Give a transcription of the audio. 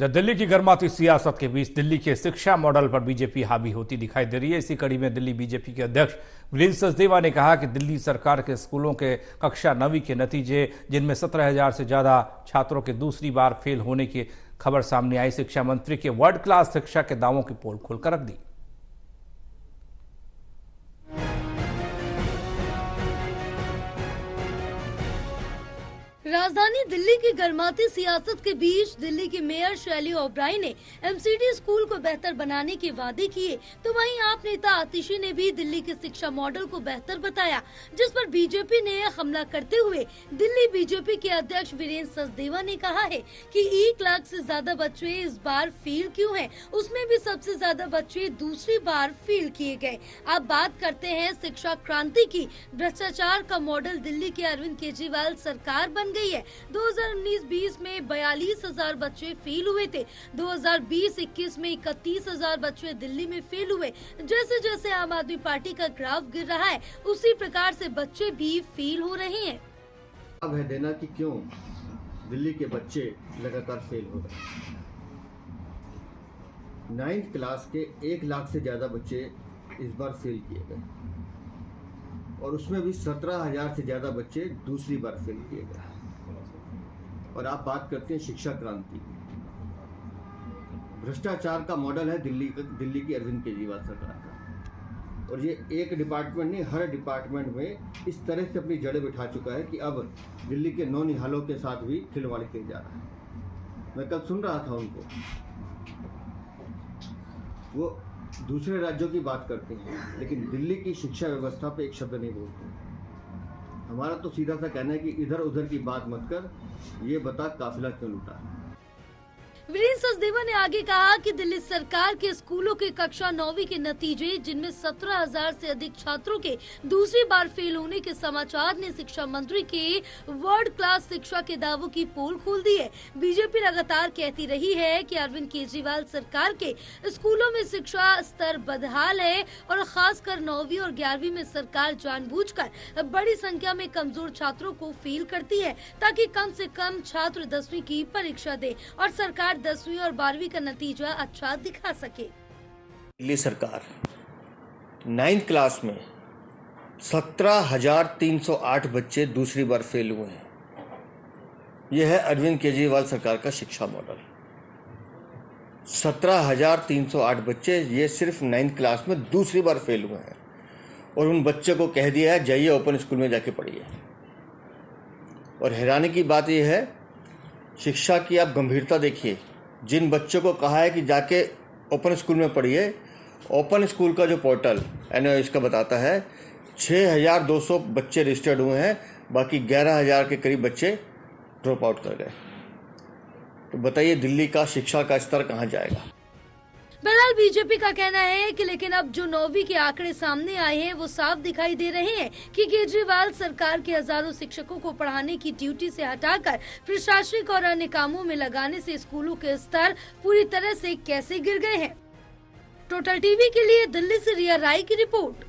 जब दिल्ली की गर्माती सियासत के बीच दिल्ली के शिक्षा मॉडल पर बीजेपी हावी होती दिखाई दे रही है। इसी कड़ी में दिल्ली बीजेपी के अध्यक्ष वीरेंद्र सचदेवा ने कहा कि दिल्ली सरकार के स्कूलों के कक्षा 9वीं के नतीजे, जिनमें 17,000 से ज्यादा छात्रों के दूसरी बार फेल होने की खबर सामने आई, शिक्षा मंत्री के वर्ल्ड क्लास शिक्षा के दावों की पोल खोलकर रख दी। राजधानी दिल्ली की गर्माती सियासत के बीच दिल्ली की मेयर शैली ओबराय ने एमसीडी स्कूल को बेहतर बनाने के वादे किए, तो वहीं आप नेता आतिशी ने भी दिल्ली के शिक्षा मॉडल को बेहतर बताया, जिस पर बीजेपी ने हमला करते हुए दिल्ली बीजेपी के अध्यक्ष वीरेंद्र सचदेवा ने कहा है कि 1 लाख से ज्यादा बच्चे इस बार फेल क्यों हैं, उसमें भी सबसे ज्यादा बच्चे दूसरी बार फेल किए गए। अब बात करते हैं शिक्षा क्रांति की। भ्रष्टाचार का मॉडल दिल्ली के अरविंद केजरीवाल सरकार बन गई है। 2019-20 में 42,000 बच्चे फेल हुए थे। 2020-21 में 31,000 बच्चे दिल्ली में फेल हुए। जैसे जैसे आम आदमी पार्टी का ग्राफ गिर रहा है, उसी प्रकार से बच्चे भी फेल हो रहे हैं। अब है देना कि क्यों दिल्ली के बच्चे लगातार फेल हो रहे हैं। 9th क्लास के 1 लाख से ज्यादा बच्चे इस बार फेल किए गए और उसमें भी 17,000 से ज्यादा बच्चे दूसरी बार फेल किए गए। और आप बात करते हैं शिक्षा क्रांति। भ्रष्टाचार का मॉडल है दिल्ली की अरविंद केजरीवाल सरकार का, और ये एक डिपार्टमेंट नहीं, हर डिपार्टमेंट में इस तरह से अपनी जड़ें बिठा चुका है कि अब दिल्ली के नौनिहालों के साथ भी खिलवाड़ किया जा रहा है। मैं कल सुन रहा था उनको, वो दूसरे राज्यों की बात करते हैं लेकिन दिल्ली की शिक्षा व्यवस्था पे एक शब्द नहीं बोलते। हमारा तो सीधा सा कहना है कि इधर उधर की बात मत कर, ये बता काफिला क्यों लूटा। वीरेंद्र सचदेवा ने आगे कहा कि दिल्ली सरकार के स्कूलों के कक्षा 9वीं के नतीजे, जिनमें 17,000 से अधिक छात्रों के दूसरी बार फेल होने के समाचार ने शिक्षा मंत्री के वर्ल्ड क्लास शिक्षा के दावों की पोल खोल दी है। बीजेपी लगातार कहती रही है कि अरविंद केजरीवाल सरकार के स्कूलों में शिक्षा स्तर बदहाल है और खासकर 9वीं और 11वीं में सरकार जानबूझकर बड़ी संख्या में कमजोर छात्रों को फेल करती है, ताकि कम से कम छात्र 10वीं की परीक्षा दे और सरकार 10वीं और 12वीं का नतीजा अच्छा दिखा सके। दिल्ली सरकार 9th क्लास में 17,308 बच्चे दूसरी बार फेल हुए हैं। यह है अरविंद केजरीवाल सरकार का शिक्षा मॉडल। 17,308 बच्चे, ये सिर्फ 9th क्लास में दूसरी बार फेल हुए हैं, और उन बच्चों को कह दिया है जाइए ओपन स्कूल में जाके पढ़िए। और हैरानी की बात यह है, शिक्षा की आप गंभीरता देखिए। जिन बच्चों को कहा है कि जाके ओपन स्कूल में पढ़िए, ओपन स्कूल का जो पोर्टल एनओएस का बताता है 6,200 बच्चे रजिस्टर्ड हुए हैं, बाकी 11,000 के करीब बच्चे ड्रॉप आउट कर गए। तो बताइए दिल्ली का शिक्षा का स्तर कहाँ जाएगा। बहरहाल बीजेपी का कहना है कि लेकिन अब जो 9वीं के आंकड़े सामने आए हैं, वो साफ दिखाई दे रहे हैं कि केजरीवाल सरकार के हजारों शिक्षकों को पढ़ाने की ड्यूटी से हटाकर प्रशासनिक और अन्य कामों में लगाने से स्कूलों के स्तर पूरी तरह से कैसे गिर गए हैं। टोटल टीवी के लिए दिल्ली से रिया राय की रिपोर्ट।